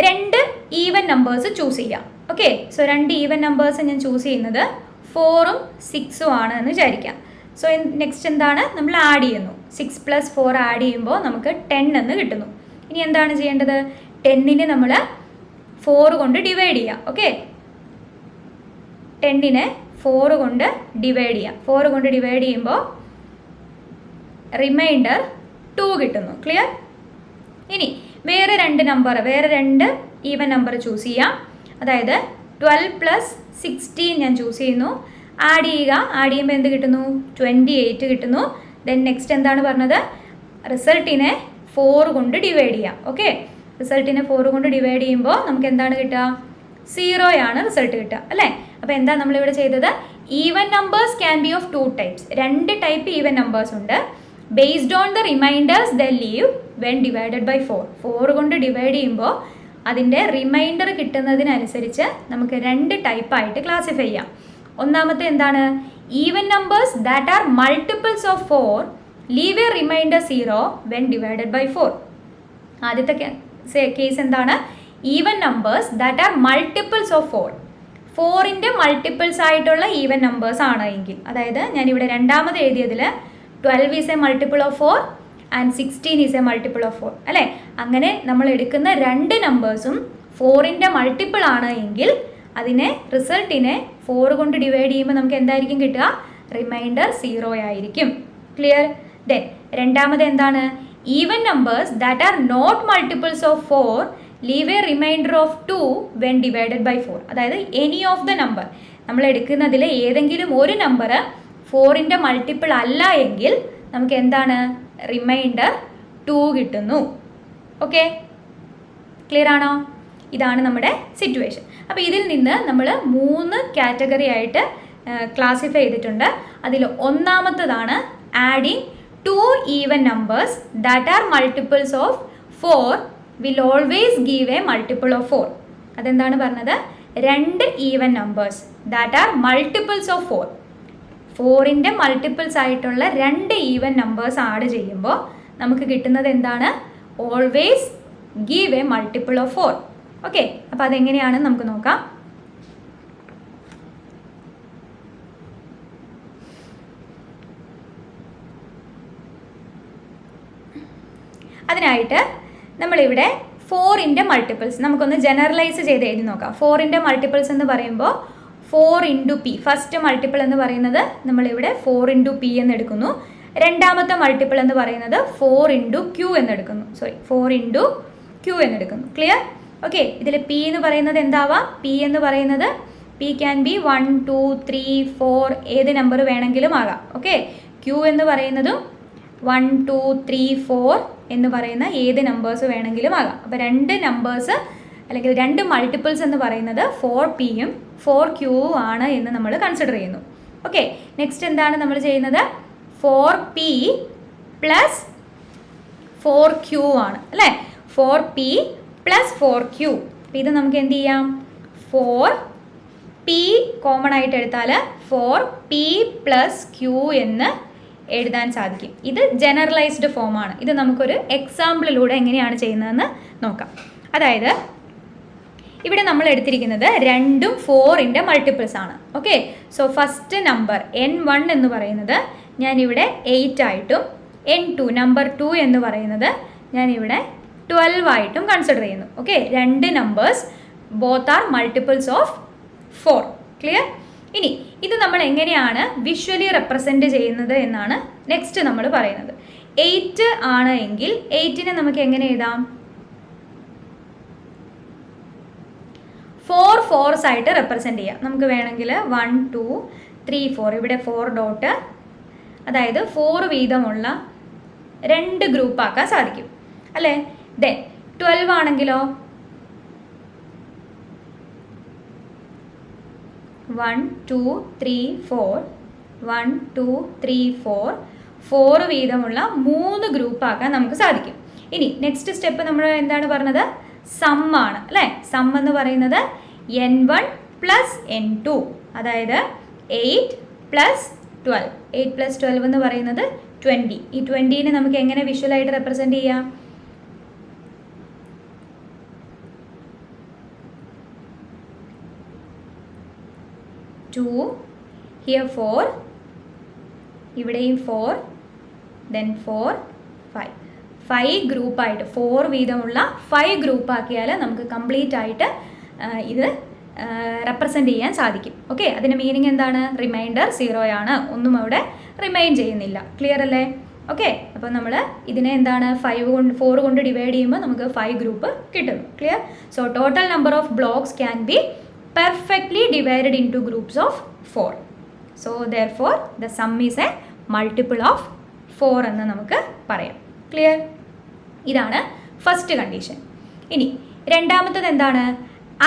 A: 2 ഈവൻ നമ്പേഴ്സ് ചൂസ് ചെയ്യാം. ഓക്കെ, സോ 2 ഈവൻ നമ്പേഴ്സ് ഞാൻ ചൂസ് ചെയ്യുന്നത് 4ഉം 6ഉം ആണ് എന്ന് വിചാരിക്കാം. സോ നെക്സ്റ്റ് എന്താണ്, നമ്മൾ ആഡ് ചെയ്യുന്നു. 6 + 4 ആഡ് ചെയ്യുമ്പോൾ നമുക്ക് 10 എന്ന് കിട്ടുന്നു. ഇനി എന്താണ് ചെയ്യേണ്ടത്, 10നെ നമ്മൾ 4 കൊണ്ട് ഡിവൈഡ് ചെയ്യുക. ഓക്കെ, 10നെ 4 കൊണ്ട് ഡിവൈഡ് ചെയ്യുക. 4 കൊണ്ട് ഡിവൈഡ് ചെയ്യുമ്പോൾ റിമൈൻഡർ 2 കിട്ടുന്നു. ക്ലിയർ? ഇനി വേറെ 2 ഈവൻ നമ്പർ ചൂസ് ചെയ്യാം. അതായത് 12 + 16 ഞാൻ ചൂസ് ചെയ്യുന്നു. ആഡ് ചെയ്യുക. ആഡ് ചെയ്യുമ്പോൾ എന്ത് കിട്ടുന്നു, 28 കിട്ടുന്നു. ദെൻ നെക്സ്റ്റ് എന്താണ് പറഞ്ഞത്, റിസൾട്ടിനെ 4 കൊണ്ട് ഡിവൈഡ് ചെയ്യാം. ഓക്കെ, റിസൾട്ടിനെ 4 കൊണ്ട് ഡിവൈഡ് ചെയ്യുമ്പോൾ നമുക്ക് എന്താണ് കിട്ടുക, 0 ആണ് റിസൾട്ട് കിട്ടുക അല്ലേ. അപ്പോൾ എന്താ നമ്മളിവിടെ ചെയ്തത്, even numbers can be of 2 types, 2 type even numbers ഉണ്ട്. Based on the reminders the leave when divided by 4. 4 കൊണ്ട് ഡിവൈഡ് ചെയ്യുമ്പോൾ അതിൻ്റെ റിമൈൻഡർ കിട്ടുന്നതിനനുസരിച്ച് നമുക്ക് 2 ടൈപ്പായിട്ട് ക്ലാസിഫൈ ചെയ്യാം. ഒന്നാമത്തെ എന്താണ്, even numbers that are multiples of 4 leave a reminder 0 when divided by 4. ആദ്യത്തെ case എന്താണ്, even numbers that are multiples of 4. 4ൻ്റെ മൾട്ടിപ്പിൾസ് ആയിട്ടുള്ള ഈവൻ നമ്പേഴ്സ് ആണ് എങ്കിൽ, അതായത് ഞാനിവിടെ രണ്ടാമത് എഴുതിയതിൽ 12 is a multiple of 4 and 16 is a multiple of 4 അല്ലേ. അങ്ങനെ നമ്മൾ എടുക്കുന്ന 2 നമ്പേഴ്സും 4ൻ്റെ മൾട്ടിപ്പിൾ ആണ് എങ്കിൽ അതിനെ റിസൾട്ടിനെ 4 കൊണ്ട് ഡിവൈഡ് ചെയ്യുമ്പോൾ നമുക്ക് എന്തായിരിക്കും കിട്ടുക, റിമൈൻഡർ 0 ആയിരിക്കും. ക്ലിയർ? ദെൻ രണ്ടാമത് എന്താണ്, even numbers that are not multiples of 4 leave a remainder of 2 when divided by 4. അതായത് എനി ഓഫ് ദ നമ്പർ, നമ്മൾ എടുക്കുന്നതിൽ ഏതെങ്കിലും ഒരു നമ്പർ 4ൻ്റെ മൾട്ടിപ്പിൾ അല്ല എങ്കിൽ നമുക്ക് എന്താണ്, റിമൈൻഡർ 2 കിട്ടുന്നു. ഓക്കെ, ക്ലിയർ ആണോ? ഇതാണ് നമ്മുടെ സിറ്റുവേഷൻ. അപ്പോൾ ഇതിൽ നിന്ന് നമ്മൾ 3 കാറ്റഗറി ആയിട്ട് ക്ലാസിഫൈ ചെയ്തിട്ടുണ്ട്. അതിൽ ഒന്നാമത്തതാണ് adding 2 even numbers that are multiples of 4 will always give a multiple of 4. അതെന്താണ് പറഞ്ഞത്, 2 even numbers that are multiples of 4. 4ൻ്റെ മൾട്ടിപ്പിൾസ് ആയിട്ടുള്ള 2 ഈവൻ നമ്പേഴ്സ് ആഡ് ചെയ്യുമ്പോൾ നമുക്ക് കിട്ടുന്നത് എന്താണ്, always give a multiple of 4. Okay, അപ്പോൾ അതെങ്ങനെയാണെന്ന് നമുക്ക് നോക്കാം. അതിനായിട്ട് നമ്മളിവിടെ 4ൻ്റെ മൾട്ടിപ്പിൾസ് നമുക്കൊന്ന് ജനറലൈസ് ചെയ്ത് എഴുതി നോക്കാം. 4ൻ്റെ മൾട്ടിപ്പിൾസ് എന്ന് പറയുമ്പോൾ 4 ഇൻറ്റു പി, ഫസ്റ്റ് മൾട്ടിപ്പിൾ എന്ന് പറയുന്നത് നമ്മളിവിടെ 4 ഇൻറ്റു പി എന്ന് എടുക്കുന്നു. രണ്ടാമത്തെ മൾട്ടിപ്പിൾ എന്ന് പറയുന്നത് 4 ഇൻറ്റു ക്യൂ എന്നെടുക്കുന്നു. 4 ഇൻറ്റു ക്യൂ എന്നെടുക്കുന്നു. ക്ലിയർ? ഓക്കെ. ഇതിൽ പി എന്ന് പറയുന്നത് എന്താവാം? പി എന്ന് പറയുന്നത് പി ക്യാൻ ബി 1 2 3 4 ഏത് നമ്പർ വേണമെങ്കിലും ആകാം. ഓക്കെ. ക്യൂ എന്ന് പറയുന്നതും 1 2 3 4 എന്ന് പറയുന്ന ഏത് നമ്പേഴ്സ് വേണമെങ്കിലും ആകാം. അപ്പോൾ രണ്ട് നമ്പേഴ്സ് അല്ലെങ്കിൽ രണ്ട് മൾട്ടിപ്പിൾസ് എന്ന് പറയുന്നത് 4Pയും 4Q ആണ് എന്ന് നമ്മൾ കൺസിഡർ ചെയ്യുന്നു. ഓക്കെ. നെക്സ്റ്റ് എന്താണ് നമ്മൾ ചെയ്യുന്നത്? 4P പ്ലസ് 4Q ആണ് അല്ലേ? 4P plus 4Q. അപ്പോൾ ഇത് നമുക്ക് എന്ത് ചെയ്യാം? 4P കോമൺ ആയിട്ട് എടുത്താൽ 4P പ്ലസ് Q എന്ന് എഴുതാൻ സാധിക്കും. ഇത് ജനറലൈസ്ഡ് ഫോമാണ്. ഇത് നമുക്കൊരു എക്സാമ്പിളിലൂടെ എങ്ങനെയാണ് ചെയ്യുന്നതെന്ന് നോക്കാം. അതായത് ഇവിടെ നമ്മൾ എടുത്തിരിക്കുന്നത് രണ്ടും 4ൻ്റെ മൾട്ടിപ്പിൾസ് ആണ്. Okay. So first number N1 എന്ന് പറയുന്നത് ഞാനിവിടെ 8 ആയിട്ടും N2 നമ്പർ 2 എന്ന് പറയുന്നത് ഞാനിവിടെ 12 ആയിട്ടും കൺസിഡർ ചെയ്യുന്നു. ഓക്കെ. രണ്ട് numbers both are multiples of 4. Clear? ഇനി ഇത് നമ്മൾ എങ്ങനെയാണ് വിഷ്വലി റെപ്രസെൻറ്റ് ചെയ്യുന്നത് എന്നാണ് നെക്സ്റ്റ് നമ്മൾ പറയുന്നത്. 8 ആണ് എങ്കിൽ 8നെ നമുക്ക് എങ്ങനെ എഴുതാം? 4 4s ആയിട്ട് റെപ്രസെൻറ്റ് ചെയ്യാം. നമുക്ക് വേണമെങ്കിൽ 1 2 3 4 ഇവിടെ 4 ഡോട്ട്, അതായത് 4 വീതമുള്ള രണ്ട് ഗ്രൂപ്പാക്കാൻ സാധിക്കും അല്ലേ? ദെൻ 12 ആണെങ്കിലോ 1 2 3 4 1 2 3 4 4 വീതമുള്ള 3 ഗ്രൂപ്പാക്കാൻ നമുക്ക് സാധിക്കും. ഇനി നെക്സ്റ്റ് സ്റ്റെപ്പ് നമ്മൾ എന്താണ് പറഞ്ഞത്? സം ആണ് അല്ലേ? സം എന്ന് പറയുന്നത് N1 പ്ലസ് N2, അതായത് 8 പ്ലസ് 12. 8 പ്ലസ് 12 എന്ന് പറയുന്നത് 20. ഈ 20നെ നമുക്ക് എങ്ങനെ വിഷ്വലായിട്ട് റെപ്രസെൻറ്റ് ചെയ്യാം? ടു ഹിയർ 4, ഇവിടെയും 4, ദെൻ 4 5. 5 ഗ്രൂപ്പായിട്ട് 4 വീതമുള്ള 5 ഗ്രൂപ്പാക്കിയാൽ നമുക്ക് കംപ്ലീറ്റ് ആയിട്ട് ഇത് റെപ്രസെൻറ്റ് ചെയ്യാൻ സാധിക്കും. ഓക്കെ. അതിൻ്റെ മീനിങ് എന്താണ്? റിമൈൻഡർ 0 ആണ്, ഒന്നും അവിടെ റിമൈൻ ചെയ്യുന്നില്ല. ക്ലിയർ അല്ലേ? ഓക്കെ. അപ്പോൾ നമ്മൾ ഇതിനെ എന്താണ് 4 കൊണ്ട് ഡിവൈഡ് ചെയ്യുമ്പോൾ നമുക്ക് 5 ഗ്രൂപ്പ് കിട്ടുന്നു. Clear? So total number of blocks can be perfectly divided into groups of 4. So therefore the sum is a multiple of 4 എന്ന് നമുക്ക് പറയാം. ക്ലിയർ? ഇതാണ് ഫസ്റ്റ് കണ്ടീഷൻ. ഇനി രണ്ടാമത്തത് എന്താണ്?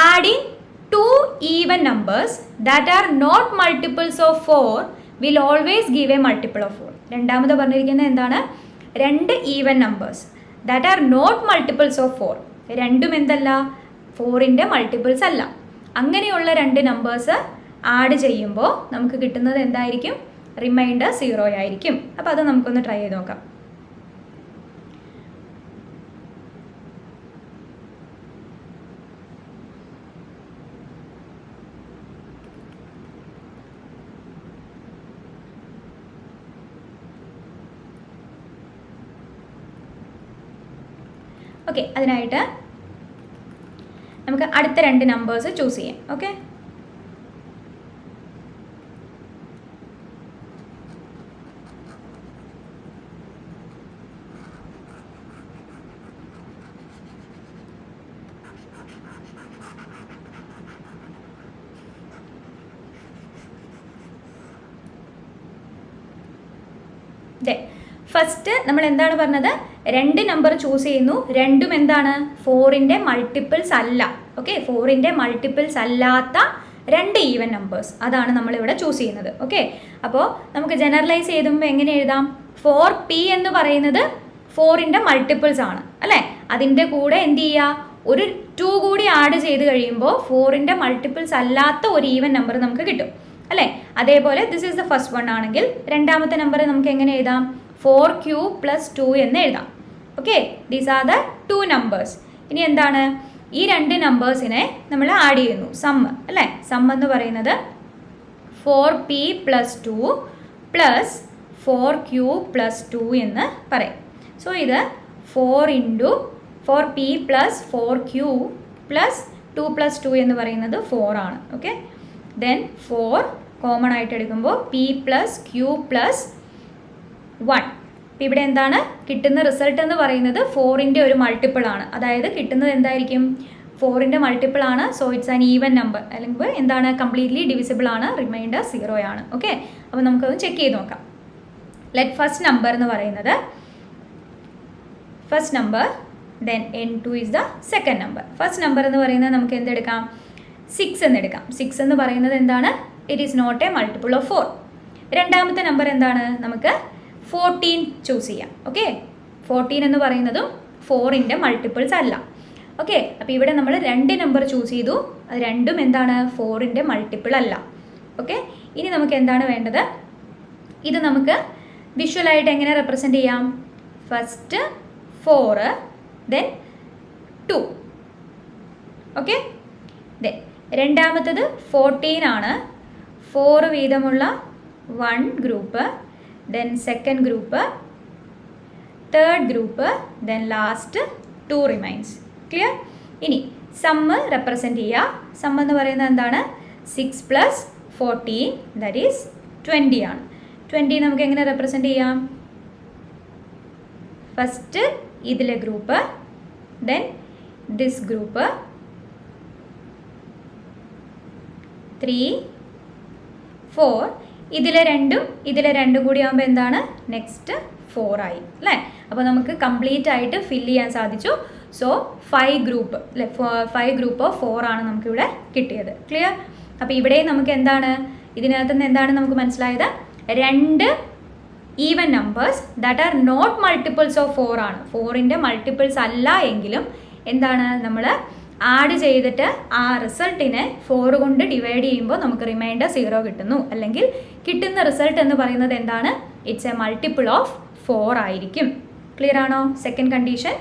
A: Adding 2 even numbers that are not multiples of 4 will always give a multiple of 4. രണ്ടാമത് പറഞ്ഞിരിക്കുന്നത് എന്താണ്? രണ്ട് even numbers that are not multiples of 4. രണ്ടും എന്തല്ല? 4ൻ്റെ മൾട്ടിപ്പിൾസ് അല്ല. അങ്ങനെയുള്ള രണ്ട് നമ്പേഴ്സ് ആഡ് ചെയ്യുമ്പോൾ നമുക്ക് കിട്ടുന്നത് എന്തായിരിക്കും? റിമൈൻഡർ 0 ആയിരിക്കും. അപ്പോൾ അത് നമുക്കൊന്ന് ട്രൈ ചെയ്ത് നോക്കാം. ഓക്കെ. അതിനായിട്ട് നമുക്ക് അടുത്ത രണ്ട് നമ്പേഴ്സ് ചൂസ് ചെയ്യാം. ഓക്കെ. ഫസ്റ്റ് നമ്മൾ എന്താണ് പറഞ്ഞത്? രണ്ട് നമ്പർ ചൂസ് ചെയ്യുന്നു, രണ്ടും എന്താണ്? 4ൻ്റെ മൾട്ടിപ്പിൾസ് അല്ല. ഓക്കെ. 4ൻ്റെ മൾട്ടിപ്പിൾസ് അല്ലാത്ത രണ്ട് ഈവൻ നമ്പേഴ്സ്, അതാണ് നമ്മളിവിടെ ചൂസ് ചെയ്യുന്നത്. ഓക്കെ. അപ്പോൾ നമുക്ക് ജനറലൈസ് ചെയ്തുമ്പോൾ എങ്ങനെ എഴുതാം? 4P എന്ന് പറയുന്നത് 4ൻ്റെ മൾട്ടിപ്പിൾസ് ആണ് അല്ലേ? അതിൻ്റെ കൂടെ എന്ത് ചെയ്യുക? ഒരു 2 കൂടി ആഡ് ചെയ്ത് കഴിയുമ്പോൾ 4ൻ്റെ മൾട്ടിപ്പിൾസ് അല്ലാത്ത ഒരു ഈവൻ നമ്പർ നമുക്ക് കിട്ടും അല്ലേ? അതേപോലെ this is the first one ആണെങ്കിൽ രണ്ടാമത്തെ നമ്പർ നമുക്ക് എങ്ങനെ എഴുതാം? 4Q പ്ലസ് 2 എന്ന് എഴുതാം. Okay. These are the 2 numbers. ഇനി എന്താണ്? ഈ രണ്ട് നമ്പേഴ്സിനെ നമ്മൾ ആഡ് ചെയ്യുന്നു, സം അല്ലേ? സം എന്ന് പറയുന്നത് 4P plus 2 plus 4Q plus 2 എന്ന് പറയും. സോ ഇത് 4p plus 4q plus 2 plus 2 എന്ന് പറയുന്നത് 4 ആണ്. ഓക്കെ, ദെൻ 4 കോമൺ ആയിട്ട് എടുക്കുമ്പോൾ p plus q plus 1. ഇപ്പം ഇവിടെ എന്താണ് കിട്ടുന്ന റിസൾട്ട് എന്ന് പറയുന്നത് 4ൻ്റെ ഒരു മൾട്ടിപ്പിൾ ആണ്. അതായത് കിട്ടുന്നത് എന്തായിരിക്കും, 4ൻ്റെ മൾട്ടിപ്പിൾ ആണ്. So it's an even number, അല്ലെങ്കിൽ എന്താണ് കംപ്ലീറ്റ്ലി ഡിവിസിബിൾ ആണ്, റിമൈൻഡർ 0 ആണ്. ഓക്കെ, അപ്പോൾ നമുക്കത് ചെക്ക് ചെയ്ത് നോക്കാം. ലെറ്റ് ഫസ്റ്റ് നമ്പർ എന്ന് പറയുന്നത് first number, then n2 is the second number. First number എന്ന് പറയുന്നത് നമുക്ക് എന്തെടുക്കാം, 6 എന്ന് എടുക്കാം. 6 എന്ന് പറയുന്നത് എന്താണ്, it is not a multiple of 4. രണ്ടാമത്തെ നമ്പർ എന്താണ്, നമുക്ക് 14 ചൂസ് ചെയ്യാം. ഓക്കെ, 14 എന്ന് പറയുന്നതും 4ൻ്റെ മൾട്ടിപ്പിൾസ് അല്ല. ഓക്കെ, അപ്പോൾ ഇവിടെ നമ്മൾ 2 നമ്പർ ചൂസ് ചെയ്തു, അത് രണ്ടും എന്താണ് 4ൻ്റെ മൾട്ടിപ്പിൾ അല്ല. ഓക്കെ, ഇനി നമുക്ക് എന്താണ് വേണ്ടത്, ഇത് നമുക്ക് വിഷ്വലായിട്ട് എങ്ങനെ റെപ്രസെൻ്റ് ചെയ്യാം. First 4, then 2. ഓക്കെ, ദെൻ രണ്ടാമത്തത് 14 ആണ്. 4 വീതമുള്ള 1 group, then second group, third group, then last 2 remains. Clear? ഇനി സമ്മ് റെപ്രസെൻ്റ് ചെയ്യുക. സം എന്ന് പറയുന്നത് എന്താണ്, 6 + 14 ദാറ്റ് ഈസ് 20 ആണ്. 20 നമുക്ക് എങ്ങനെ റെപ്രസെൻ്റ് ചെയ്യാം, ഫസ്റ്റ് ഇതിലെ ഗ്രൂപ്പ്, ദെൻ ദിസ് ഗ്രൂപ്പ്, 3, 4, ഇതിലെ രണ്ടും കൂടി ആകുമ്പോൾ എന്താണ് നെക്സ്റ്റ് 4 ആയി അല്ലേ. അപ്പോൾ നമുക്ക് കംപ്ലീറ്റ് ആയിട്ട് ഫില്ല് ചെയ്യാൻ സാധിച്ചു. സോ 5 ഗ്രൂപ്പ് അല്ലെ, 5 ഗ്രൂപ്പ് ഓഫ് 4 ആണ് നമുക്കിവിടെ കിട്ടിയത്. ക്ലിയർ? അപ്പോൾ ഇവിടെ നമുക്ക് എന്താണ്, ഇതിനകത്ത് നിന്ന് എന്താണ് നമുക്ക് മനസ്സിലായത്, 2 even numbers that are not multiples of 4 ആണ്. 4ൻ്റെ മൾട്ടിപ്പിൾസ് അല്ല എങ്കിലും എന്താണ്, നമ്മൾ ആഡ് ചെയ്തിട്ട് ആ റിസൾട്ടിനെ 4 കൊണ്ട് ഡിവൈഡ് ചെയ്യുമ്പോൾ നമുക്ക് റിമൈൻഡർ 0 കിട്ടുന്നു. അല്ലെങ്കിൽ കിട്ടുന്ന റിസൾട്ട് എന്ന് പറയുന്നത് എന്താണ്, ഇറ്റ്സ് എ മൾട്ടിപ്പിൾ ഓഫ് 4 ആയിരിക്കും. ക്ലിയർ ആണോ second condition?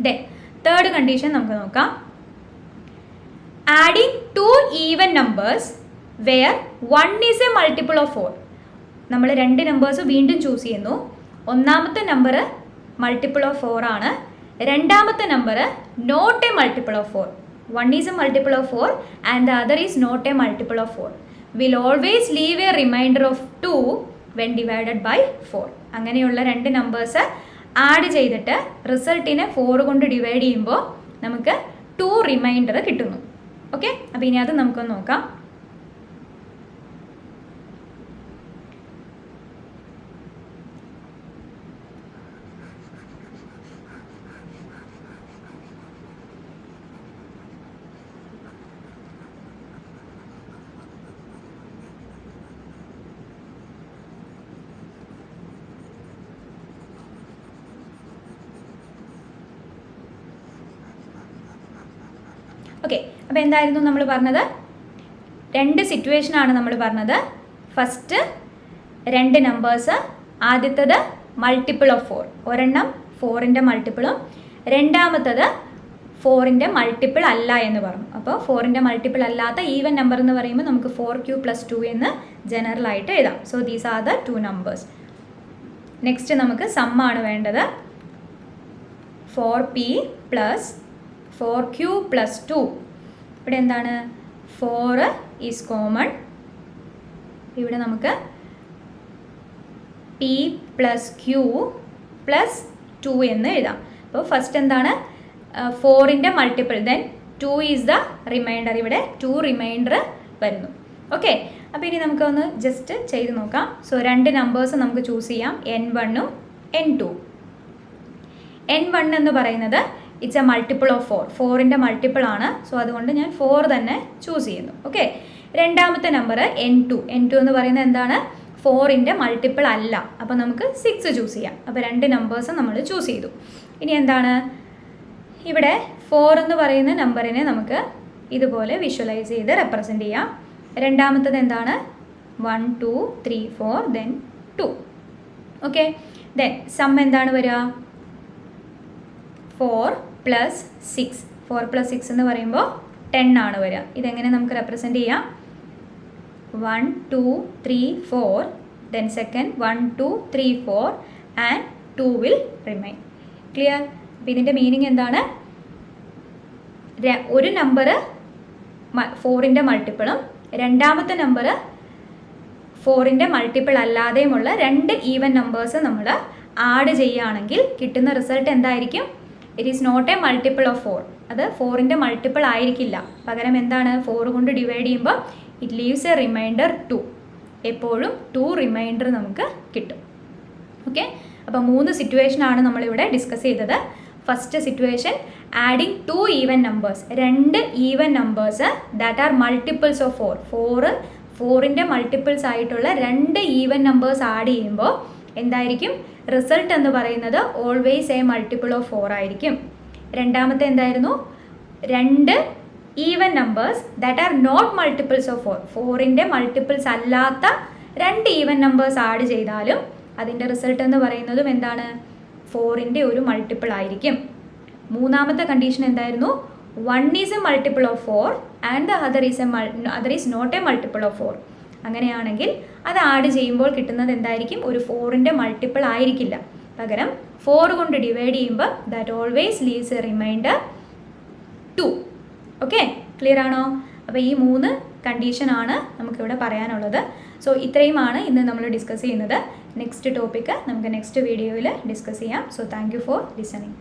A: Then third condition നമുക്ക് നോക്കാം. Adding 2 even numbers where 1 is a multiple of 4. നമ്മൾ 2 നമ്പേഴ്സ് വീണ്ടും ചൂസ് ചെയ്യുന്നു. ഒന്നാമത്തെ നമ്പർ മൾട്ടിപ്പിൾ ഓഫ് 4 ആണ്, രണ്ടാമത്തെ number not a multiple of 4. 1 is a multiple of 4 and the other is not a multiple of 4. Will always leave a remainder of 2 when divided by 4. അങ്ങനെയുള്ള 2 numbers add ചെയ്തിട്ട് റിസൾട്ടിനെ 4 കൊണ്ട് divide ചെയ്യുമ്പോൾ നമുക്ക് 2 reminder കിട്ടുന്നു. Okay, അപ്പോൾ ഇനി അത് നമുക്കൊന്ന് നോക്കാം. ഓക്കെ, അപ്പോൾ എന്തായിരുന്നു നമ്മൾ പറഞ്ഞത്, 2 സിറ്റുവേഷനാണ് നമ്മൾ പറഞ്ഞത്. ഫസ്റ്റ് 2 നമ്പേഴ്സ്, ആദ്യത്തത് മൾട്ടിപ്പിൾ ഓഫ് 4, ഒരെണ്ണം 4ൻ്റെ മൾട്ടിപ്പിളും, രണ്ടാമത്തത് 4ൻ്റെ മൾട്ടിപ്പിൾ അല്ല എന്ന് പറഞ്ഞു. അപ്പോൾ 4ൻ്റെ മൾട്ടിപ്പിൾ അല്ലാത്ത ഈവൻ നമ്പർ എന്ന് പറയുമ്പോൾ നമുക്ക് 4q + 2 എന്ന് ജനറലായിട്ട് എഴുതാം. So these are the 2 numbers. Next നമുക്ക് സമ്മാണ് വേണ്ടത്. 4p + 4q + 2. ഇവിടെ എന്താണ്, 4 ഈസ് കോമൺ. ഇവിടെ നമുക്ക് p + q + 2 എന്ന് എഴുതാം. അപ്പോൾ ഫസ്റ്റ് എന്താണ്, 4ൻ്റെ multiple, then 2 is the reminder. ഇവിടെ 2 റിമൈൻഡർ വരുന്നു. ഓക്കെ, അപ്പോൾ ഇനി നമുക്കൊന്ന് ജസ്റ്റ് ചെയ്ത് നോക്കാം. സോ 2 നമ്പേഴ്സ് നമുക്ക് ചൂസ് ചെയ്യാം, n1 ഉം n2. n1 എന്ന് പറയുന്നത് ഇറ്റ്സ് എ മൾട്ടിപ്പിൾ ഓഫ് 4, 4ൻ്റെ മൾട്ടിപ്പിൾ ആണ്. സോ അതുകൊണ്ട് ഞാൻ 4 തന്നെ ചൂസ് ചെയ്യുന്നു. ഓക്കെ, രണ്ടാമത്തെ നമ്പർ n2 എന്ന് പറയുന്നത് എന്താണ്, 4ൻ്റെ മൾട്ടിപ്പിൾ അല്ല. അപ്പോൾ നമുക്ക് 6 ചൂസ് ചെയ്യാം. അപ്പോൾ 2 നമ്പേഴ്സ് നമ്മൾ ചൂസ് ചെയ്തു. ഇനി എന്താണ്, ഇവിടെ 4 എന്ന് പറയുന്ന നമ്പറിനെ നമുക്ക് ഇതുപോലെ വിഷ്വലൈസ് ചെയ്ത് റെപ്രസെൻ്റ് ചെയ്യാം. രണ്ടാമത്തത് എന്താണ്, 1 2 3 4 ദെൻ 2. ഓക്കെ, ദെൻ സം എന്താണ് വരിക, 4 + 6. 4 + 6 എന്ന് പറയുമ്പോൾ 10 ആണ് വരിക. ഇതെങ്ങനെ നമുക്ക് റെപ്രസെൻ്റ് ചെയ്യാം, 1 2 3 4 then second 1 2 3 4 and 2 will remain. Clear? അപ്പോൾ ഇതിൻ്റെ മീനിങ് എന്താണ്? ഒരു നമ്പർ 4ൻ്റെ മൾട്ടിപ്പിളും രണ്ടാമത്തെ നമ്പർ 4ൻ്റെ മൾട്ടിപ്പിൾ അല്ലാതെയുമുള്ള 2 ഈവൻ നമ്പേഴ്സ് നമ്മൾ ആഡ് ചെയ്യുകയാണെങ്കിൽ കിട്ടുന്ന റിസൾട്ട് എന്തായിരിക്കും? It is not a multiple of 4. അത് 4ൻ്റെ മൾട്ടിപ്പിൾ ആയിരിക്കില്ല. പകരം എന്താണ്? 4 കൊണ്ട് ഡിവൈഡ് ചെയ്യുമ്പോൾ ഇറ്റ് ലീവ്സ് എ റിമൈൻഡർ 2. എപ്പോഴും 2 റിമൈൻഡർ നമുക്ക് കിട്ടും. ഓക്കെ, അപ്പോൾ 3 സിറ്റുവേഷനാണ് നമ്മളിവിടെ ഡിസ്കസ് ചെയ്തത്. First situation, adding 2 even numbers, 2 even numbers that are multiples of 4. 4ൻ്റെ മൾട്ടിപ്പിൾസ് ആയിട്ടുള്ള 2 ഈവൻ നമ്പേഴ്സ് ആഡ് ചെയ്യുമ്പോൾ എന്തായിരിക്കും? റിസൾട്ട് എന്ന് പറയുന്നത് ഓൾവേസ് എ മൾട്ടിപ്പിൾ ഓഫ് 4 ആയിരിക്കും. രണ്ടാമത്തെ എന്തായിരുന്നു? 2 even numbers that are not multiples of 4. 4ൻ്റെ മൾട്ടിപ്പിൾസ് അല്ലാത്ത 2 ഈവൻ നമ്പേഴ്സ് ആഡ് ചെയ്താലും അതിൻ്റെ റിസൾട്ട് എന്ന് പറയുന്നതും എന്താണ്? 4ൻ്റെ ഒരു മൾട്ടിപ്പിൾ ആയിരിക്കും. മൂന്നാമത്തെ കണ്ടീഷൻ എന്തായിരുന്നു? 1 is a multiple of 4 and the other is not a multiple of 4. അങ്ങനെയാണെങ്കിൽ അത് ആഡ് ചെയ്യുമ്പോൾ കിട്ടുന്നത് എന്തായിരിക്കും? ഒരു 4ൻ്റെ മൾട്ടിപ്പിൾ ആയിരിക്കില്ല. പകരം 4 കൊണ്ട് ഡിവൈഡ് ചെയ്യുമ്പോൾ that always leaves a remainder 2. Okay, clear ആണോ? അപ്പോൾ ഈ 3 കണ്ടീഷനാണ് നമുക്കിവിടെ പറയാനുള്ളത്. സോ ഇത്രയുമാണ് ഇന്ന് നമ്മൾ ഡിസ്കസ് ചെയ്യുന്നത്. നെക്സ്റ്റ് ടോപ്പിക്ക് നമുക്ക് നെക്സ്റ്റ് വീഡിയോയിൽ ഡിസ്കസ് ചെയ്യാം. So thank you for listening.